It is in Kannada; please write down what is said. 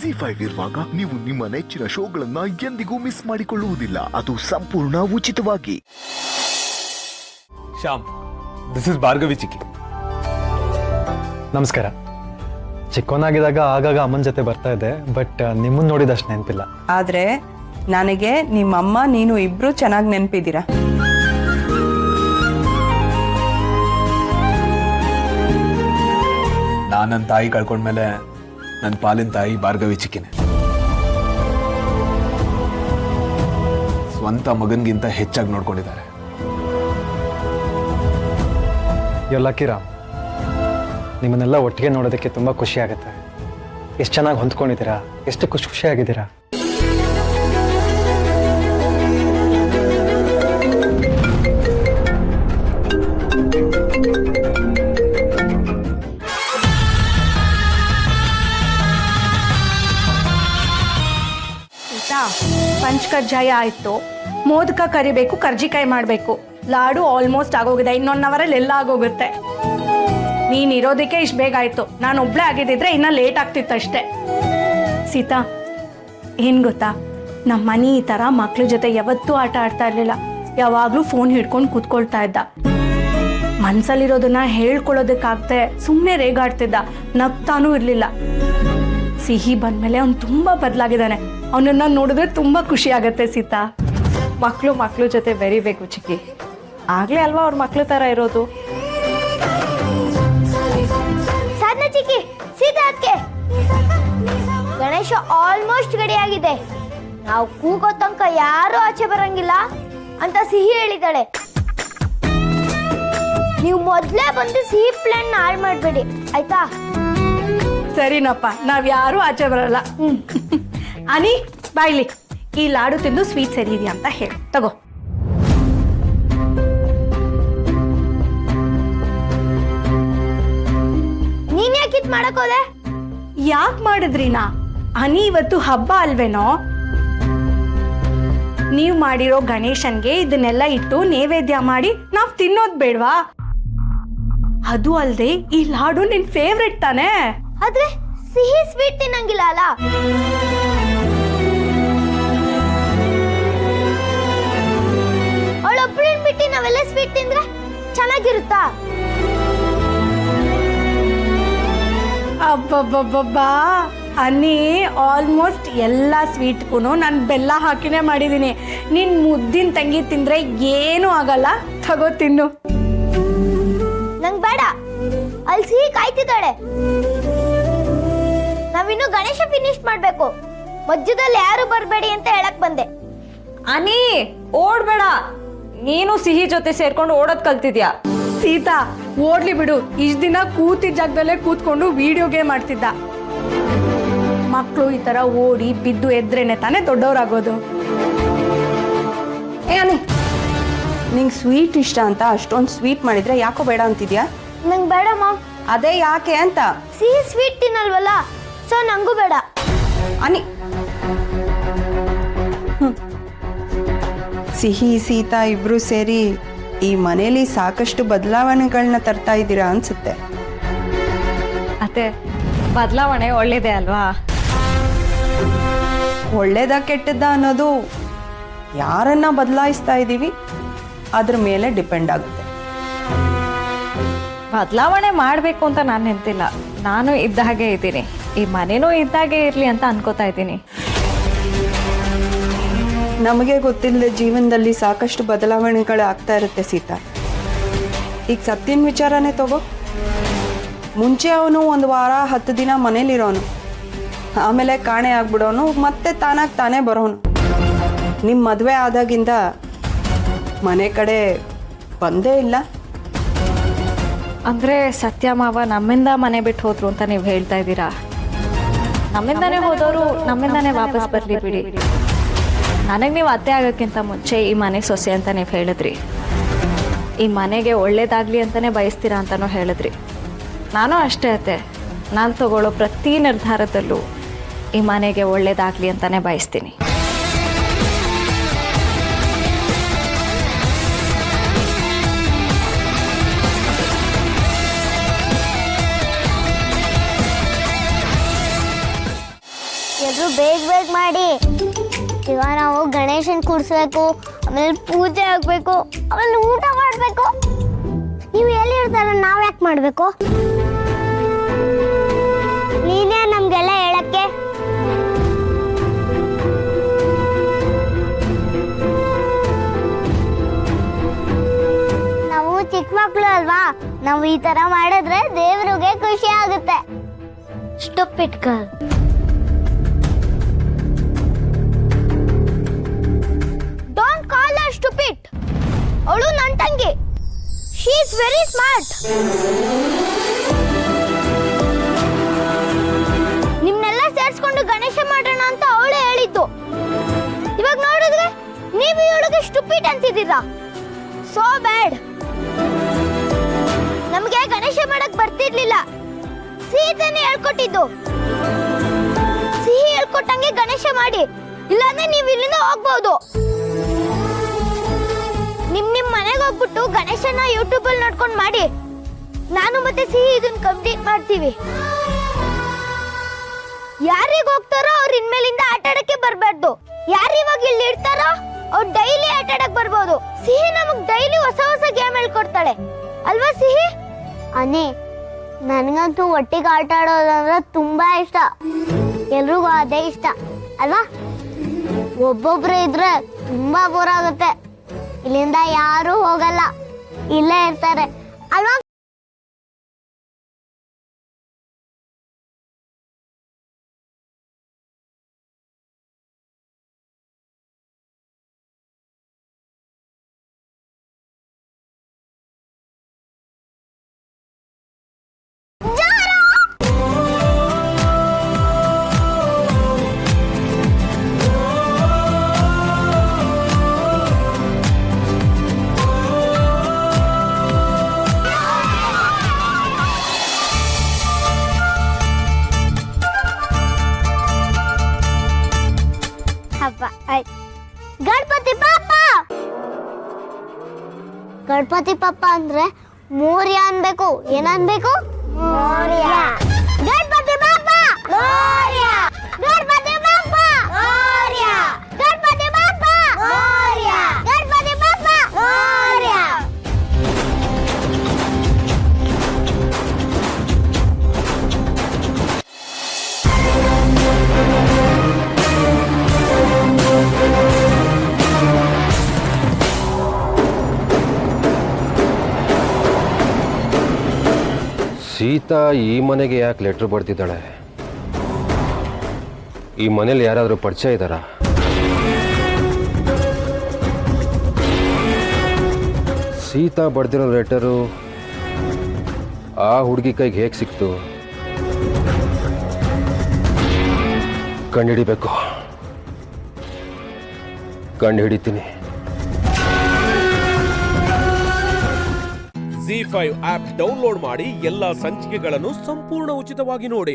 ಜಿ5 ಇರುವಾಗ ನೀವು ನಿಮ್ಮ ನೆಚ್ಚಿನ ಶೋಗಳನ್ನ ಎಂದಿಗೂ ಮಿಸ್ ಮಾಡಿಕೊಳ್ಳುವುದಿಲ್ಲ. ಅದು ಸಂಪೂರ್ಣ ಉಚಿತವಾಗಿ. ಶ್ಯಾಮ್, ದಿಸ್ ಇಸ್ ಭಾರ್ಗವಿ ಚಿಕ್ಕಿ. ನಮಸ್ಕಾರ. ಚಿಕ್ಕವನಾಗಿದ್ದಾಗ ಆಗಾಗ ಅಮ್ಮನ ಜೊತೆ ಬರ್ತಾ ಇದ್ದೆ, ಬಟ್ ನಿಮ್ಮನ್ನ ನೋಡಿದಷ್ಟು ನೆನಪಿಲ್ಲ. ಆದ್ರೆ ನನಗೆ ನಿಮ್ಮಮ್ಮ ನೀನು ಇಬ್ರು ಚೆನ್ನಾಗಿ ನೆನಪಿದ್ದೀರಾ. ನಾನು ನನ್ನ ತಾಯಿ ಕಳ್ಕೊಂಡ್ಮೇಲೆ ನನ್ನ ಪಾಲಿನ ತಾಯಿ ಭಾರ್ಗವಿ ಚಿಕ್ಕಿನೇ. ಸ್ವಂತ ಮಗನ್ಗಿಂತ ಹೆಚ್ಚಾಗಿ ನೋಡ್ಕೊಂಡಿದ್ದಾರೆ. ಲಕ್ಕಿ ರಾಮ್, ನಿಮ್ಮನ್ನೆಲ್ಲ ಒಟ್ಟಿಗೆ ನೋಡೋದಕ್ಕೆ ತುಂಬ ಖುಷಿ ಆಗುತ್ತೆ. ಎಷ್ಟು ಚೆನ್ನಾಗಿ ಹೊಂದ್ಕೊಂಡಿದ್ದೀರಾ, ಎಷ್ಟು ಖುಷಿಯಾಗಿದ್ದೀರಾ. ಪಂಚಕಜ್ಜಾಯ ಆಯ್ತು, ಮೋದಕ ಕರಿಬೇಕು, ಕರ್ಜಿಕಾಯಿ ಮಾಡಬೇಕು, ಲಾಡು ಆಲ್ಮೋಸ್ಟ್ ಆಗೋಗಿದೆ. ಇನ್ನೊಂದು ಅವರಲ್ಲಿ ಎಲ್ಲ ಆಗೋಗುತ್ತೆ. ನೀನು ಇರೋದಕ್ಕೆ ಇಷ್ಟು ಬೇಗ ಆಯ್ತು. ನಾನು ಒಬ್ಳೆ ಆಗಿದ್ದಿದ್ರೆ ಇನ್ನ ಲೇಟ್ ಆಗ್ತಿತ್ತು ಅಷ್ಟೇ. ಸೀತಾ, ಏನ್ ಗೊತ್ತಾ, ನಮ್ಮ ಮನೆ ಈ ಥರ ಮಕ್ಳ ಜೊತೆ ಯಾವತ್ತೂ ಆಟ ಆಡ್ತಾ ಇರಲಿಲ್ಲ. ಯಾವಾಗಲೂ ಫೋನ್ ಹಿಡ್ಕೊಂಡು ಕೂತ್ಕೊಳ್ತಾ ಇದ್ದ. ಮನ್ಸಲ್ಲಿರೋದನ್ನ ಹೇಳ್ಕೊಳ್ಳೋದಕ್ಕಾಗದೆ ಸುಮ್ಮನೆ ರೇಗಾಡ್ತಿದ್ದ, ನಗ್ತಾನೂ ಇರಲಿಲ್ಲ. ಸಿಹಿ ಬಂದಮೇಲೆ ಅವ್ನು ತುಂಬ ಬದಲಾಗಿದ್ದಾನೆ. ಅವನನ್ನ ನೋಡಿದ್ರೆ ತುಂಬ ಖುಷಿ ಆಗತ್ತೆ ಸೀತಾ. ಮಕ್ಕಳು ಜೊತೆ ಬೆರಿಬೇಕು ಚಿಕ್ಕಿ, ಆಗ್ಲೇ ಅಲ್ವಾ ಅವ್ರ ಮಕ್ಳು ಥರ ಇರೋದು. ಸಾಧನ ಚಿಕ್ಕಿ, ಸೀತಾ ಅದಕ್ಕೆ ಗಣೇಶ ಆಲ್ಮೋಸ್ಟ್ ರೆಡಿಯಾಗಿದೆ. ನಾವು ಕೂಗೋ ತನಕ ಯಾರು ಆಚೆ ಬರಂಗಿಲ್ಲ ಅಂತ ಸಿಹಿ ಹೇಳಿದಾಳೆ. ನೀವು ಮೊದಲೇ ಬಂದು ಸಿಹಿ ಪ್ಲಾನ್ ಹಾಳು ಮಾಡಬೇಡಿ, ಆಯ್ತಾ? ಸರಿನಪ್ಪ, ನಾವ್ ಯಾರು ಆಚೆ ಬರಲ್ಲ. ಅನಿ, ಬಾಯ್ಲಿ, ಈ ಲಾಡು ತಿಂದು ಸ್ವೀಟ್ ಸರಿ ಇದೆಯಾ ಅಂತ ಹೇಳಿ ತಗೋ. ನೀನ್ ಯಾಕೆ ಇದ್ ಮಾಡಕ್ ಹೋದೆ? ಯಾಕೆ ಮಾಡಿದ್ರಿನಾ? ಅನಿ, ಇವತ್ತು ಹಬ್ಬ ಅಲ್ವೇನೋ? ನೀವು ಮಾಡಿರೋ ಗಣೇಶನ್ಗೆ ಇದನ್ನೆಲ್ಲ ಇಟ್ಟು ನೈವೇದ್ಯ ಮಾಡಿ ನಾವ್ ತಿನ್ನೋದ್ ಬೇಡ್ವಾ? ಅದು ಅಲ್ದೆ ಈ ಲಾಡು ನಿನ್ ಫೇವ್ರೆಟ್ ತಾನೇ? ಆದ್ರೆ ಸಿಹಿ ಸ್ವೀಟ್ ತಿನ್ನಂಗಿಲ್ಲ ಅಲ್ಲ? ಅವಳೊಬ್ಬಳನ್ ಬಿಟ್ಟು ನಾವೆಲ್ಲ ಸ್ವೀಟ್ ತಿಂದ್ರೆ ಚೆನ್ನಾಗಿರುತ್ತಾ? ಅಬ್ಬಬ್ಬಬ್ಬಬ್ಬಾ, ಅನ್ನಿ, ಆಲ್ಮೋಸ್ಟ್ ಎಲ್ಲ ಸ್ವೀಟ್ಗೂ ನಾನು ಬೆಲ್ಲ ಹಾಕಿನೇ ಮಾಡಿದ್ದೀನಿ. ನಿನ್ ಮುದ್ದಿನ ತಂಗಿ ತಿಂದ್ರೆ ಏನೂ ಆಗಲ್ಲ, ತಗೋ ತಿನ್ನು. ನಂಗ್ ಬೇಡ, ಅಲ್ಲಿ ಸಿಹಿ ಕಾಯ್ತಿದ್ದಾಳೆ. ನಾವಿನ್ನು ಗಣೇಶ ಫಿನಿಶ್ ಮಾಡ್ಬೇಕು. ಮಧ್ಯದಲ್ಲಿ ಯಾರು ಬರ್ಬೇಡಿ ಅಂತ ಹೇಳಕ್ ಬಂದೆ. ಅನಿ, ಓಡ್ಬೇಡ. ನೀನು ಸಿಹಿ ಜೊತೆ ಸೇರ್ಕೊಂಡು ಓಡೋದ್ ಕಲ್ತಿದ್ಯಾ. ಸೀತಾ, ಓಡ್ಲಿ ಬಿಡು. ಇಷ್ಟ ದಿನ ಕೂತಿದ್ದ ಜಾಗದಲ್ಲೇ ಕೂತ್ಕೊಂಡು ವಿಡಿಯೋ ಗೇಮ್ ಆಡ್ತಿದ್ದ. ಮಕ್ಕಳು ಈ ತರ ಓಡಿ ಬಿದ್ದು ಎದ್ರೇನೆ ತಾನೇ ದೊಡ್ಡವರಾಗೋದು. ಏ ಅನಿ, ನಿಂಗೆ ಸ್ವೀಟ್ ಇಷ್ಟ ಅಂತ ಅಷ್ಟೊಂದು ಸ್ವೀಟ್ ಮಾಡಿದ್ರೆ ಯಾಕೋ ಬೇಡ ಅಂತಿದ್ಯಾ? ನಂಗ್ ಬೇಡ ಮಾಮ್. ಅದೇ ಯಾಕೆ ಅಂತ. ಸಿಹಿ ಸ್ವೀಟ್ ತಿನ್ನಲ್ವಲ್ಲ, ಸೊ ನಂಗೂ ಬೇಡ. ಅನಿ, ಸಿಹಿ ಸೀತಾ ಇಬ್ರು ಸೇರಿ ಈ ಮನೇಲಿ ಸಾಕಷ್ಟು ಬದಲಾವಣೆಗಳನ್ನ ತರ್ತಾ ಇದ್ದೀರಾ ಅನ್ಸುತ್ತೆ. ಅತ್ತೆ, ಬದಲಾವಣೆ ಒಳ್ಳೇದೇ ಅಲ್ವಾ? ಒಳ್ಳೇದ ಕೆಟ್ಟದ್ದ ಅನ್ನೋದು ಯಾರನ್ನ ಬದಲಾಯಿಸ್ತಾ ಇದ್ದೀವಿ ಅದ್ರ ಮೇಲೆ ಡಿಪೆಂಡ್ ಆಗುತ್ತೆ. ಬದಲಾವಣೆ ಮಾಡಬೇಕು ಅಂತ ನಾನು ನಿಂತಿಲ್ಲ. ನಾನು ಇದ್ದ ಹಾಗೆ ಇದ್ದೀನಿ, ಈ ಮನೇನೂ ಇದ್ದಾಗೆ ಇರಲಿ ಅಂತ ಅನ್ಕೋತಾ ಇದ್ದೀನಿ. ನಮಗೆ ಗೊತ್ತಿಲ್ಲದೆ ಜೀವನದಲ್ಲಿ ಸಾಕಷ್ಟು ಬದಲಾವಣೆಗಳು ಆಗ್ತಾ ಇರುತ್ತೆ ಸೀತಾ. ಈಗ ಸತ್ಯನ ವಿಚಾರನೇ ತಗೋ. ಮುಂಚೆ ಅವನು 1 ವಾರ 10 ದಿನ ಮನೇಲಿರೋನು, ಆಮೇಲೆ ಕಾಣೆ ಆಗ್ಬಿಡೋನು, ಮತ್ತೆ ತಾನಾಗಿ ತಾನೇ ಬರೋನು. ನಿಮ್ಮ ಮದುವೆ ಆದಾಗಿಂದ ಮನೆ ಕಡೆ ಬಂದೇ ಇಲ್ಲ. ಅಂದರೆ ಸತ್ಯ ಮಾವ ನಮ್ಮಿಂದ ಮನೆ ಬಿಟ್ಟು ಹೋದ್ರು ಅಂತ ನೀವು ಹೇಳ್ತಾ ಇದ್ದೀರಾ? ನಮ್ಮಿಂದಾನೇ ಹೋದವರು ನಮ್ಮಿಂದಾನೇ ವಾಪಸ್ ಬರಲಿ ಬಿಡಿ. ನನಗೆ ನೀವು ಅತ್ತೆ ಆಗೋಕ್ಕಿಂತ ಮುಂಚೆ ಈ ಮನೆ ಸೊಸೆ ಅಂತ ನೀವು ಹೇಳಿದ್ರಿ. ಈ ಮನೆಗೆ ಒಳ್ಳೇದಾಗಲಿ ಅಂತಲೇ ಬಯಸ್ತೀರಾ ಅಂತಲೂ ಹೇಳಿದ್ರಿ. ನಾನು ಅಷ್ಟೇ ಅತ್ತೆ, ನಾನು ತಗೊಳ್ಳೋ ಪ್ರತಿ ನಿರ್ಧಾರದಲ್ಲೂ ಈ ಮನೆಗೆ ಒಳ್ಳೇದಾಗಲಿ ಅಂತಲೇ ಬಯಸ್ತೀನಿ. ಎಲ್ರು ಬೇಗ ಬೇಗ ಮಾಡಿ. ಇವಾಗ ನಾವು ಗಣೇಶನ್ ಕೂಡ್ಸ್ಬೇಕು, ಆಮೇಲೆ ಪೂಜೆ ಆಗ್ಬೇಕು, ಆಮೇಲೆ ಊಟ ಮಾಡ್ಬೇಕು. ನೀವು ಎಲ್ಲಿರ್ತಾರ ನಾವ್ ಯಾಕೆ ಮಾಡ್ಬೇಕು? ನೀನೇ ನಮ್ಗೆಲ್ಲ ಹೇಳಕ್ಕೆ. ನಾವು ಚಿಕ್ಕ ಮಕ್ಳು ಅಲ್ವಾ, ನಾವು ಈ ತರ ಮಾಡಿದ್ರೆ ದೇವ್ರಿಗೆ ಖುಷಿ ಆಗುತ್ತೆ. Stupid girl. Don't call her stupid. ಅವಳು ನನ್ನ ತಂಗಿ. She is very smart. ನಿಮ್ನೆಲ್ಲ ಸೇರಿಸ್ಕೊಂಡು ಗಣೇಶ ಮಾಡೋಣ ಅಂತ ಅವಳೇ ಹೇಳಿದ್ದು. ಇವಾಗ ನೋಡಿದ್ರೆ ನೀವು ಇವಳಿಗೆ ಸ್ಟುಪಿಡ್ ಅಂತಿದ್ದೀರಾ. ಸೋ ಬ್ಯಾಡ್. ನಮಗೆ ಗಣೇಶ ಮಾಡಕ್ ಬರ್ತಿರ್ಲಿಲ್ಲ, ಸೀತನೇ ಹೇಳ್ಕೊಟ್ಟಿದ್ದು. ಸಿಹಿ ಹೇಳ್ಕೊಟ್ಟಂಗೆ ಗಣೇಶ ಮಾಡಿ, ಇಲ್ಲಾಂದ್ರೆ ನೀವು ಇಲ್ಲಿಂದ ಹೋಗ್ಬೋದು. ನಿಮ್ ಮನೆಗೆ ಹೋಗ್ಬಿಟ್ಟು ಗಣೇಶನ ಯೂಟ್ಯೂಬ್ ಅಲ್ಲಿ ನೋಡ್ಕೊಂಡು ಮಾಡಿ. ನಾನು ಮತ್ತೆ ಸಿಹಿ ಇದನ್ನ ಕಂಪ್ಲೀಟ್ ಮಾಡ್ತೀವಿ. ಯಾರಿಗೆ ಹೋಗ್ತಾರೋ ಅವ್ರು ಇನ್ಮೇಲಿಂದ ಆಟ ಆಡಕ್ಕೆ ಬರ್ಬಾರ್ದು. ಯಾರು ಇವಾಗ ಇಲ್ಲಿ ಇರ್ತಾರೋ ಅವ್ರು ಡೈಲಿ ಆಟ ಆಡಕ್ ಬರ್ಬೋದು. ಸಿಹಿ ನಮಗ್ ಡೈಲಿ ಹೊಸ ಹೊಸ ಗೇಮ್ ಹೇಳ್ಕೊಡ್ತಾಳೆ ಅಲ್ವಾ ಸಿಹಿ? ಅನೇ, ನನಗಂತೂ ಒಟ್ಟಿಗೆ ಆಟ ಆಡೋದಂದ್ರೆ ತುಂಬಾ ಇಷ್ಟ. ಎಲ್ರಿಗೂ ಅದೇ ಇಷ್ಟ ಅಲ್ವಾ? ಒಬ್ಬೊಬ್ರು ಇದ್ರೆ ತುಂಬಾ ಬೋರ್ ಆಗುತ್ತೆ. ಇಲ್ಲಿಂದ ಯಾರು ಹೋಗಲ್ಲ, ಇಲ್ಲೇ ಇರ್ತಾರೆ ಅಲ್ವಾ? ಗಣಪತಿ ಪಾಪ. ಗಣಪತಿ ಪಾಪ ಅಂದ್ರೆ ಮೋರ್ಯ ಅನ್ಬೇಕು. ಏನನ್ಬೇಕು? ಮೋರ್ಯ. ಗಣಪತಿ ಪಾಪ ಮೋರ್ಯ. ಗಣಪತಿ ಪಾಪ ಮೋರ್ಯ. ಗಣಪತಿ ಪಾಪ ಮೋರ್ಯ. ಗಣಪತಿ ಪಾಪ ಮೋರ್ಯ. ಸೀತಾ ಈ ಮನೆಗೆ ಯಾಕೆ ಲೆಟ್ರ್ ಬರ್ತಿದ್ದಾಳೆ? ಈ ಮನೇಲಿ ಯಾರಾದರೂ ಪರಿಚಯ ಇದ್ದಾರಾ? ಸೀತಾ ಬರ್ದಿರೋ ಲೆಟರು ಆ ಹುಡುಗಿ ಕೈಗೆ ಹೇಗೆ ಸಿಕ್ತು? ಕಂಡುಹಿಡಿಬೇಕು. ಕಂಡುಹಿಡಿತೀನಿ. ZEE5 ಆಪ್ ಡೌನ್ಲೋಡ್ ಮಾಡಿ ಎಲ್ಲಾ ಸಂಚಿಕೆಗಳನ್ನು ಸಂಪೂರ್ಣ ಉಚಿತವಾಗಿ ನೋಡಿ.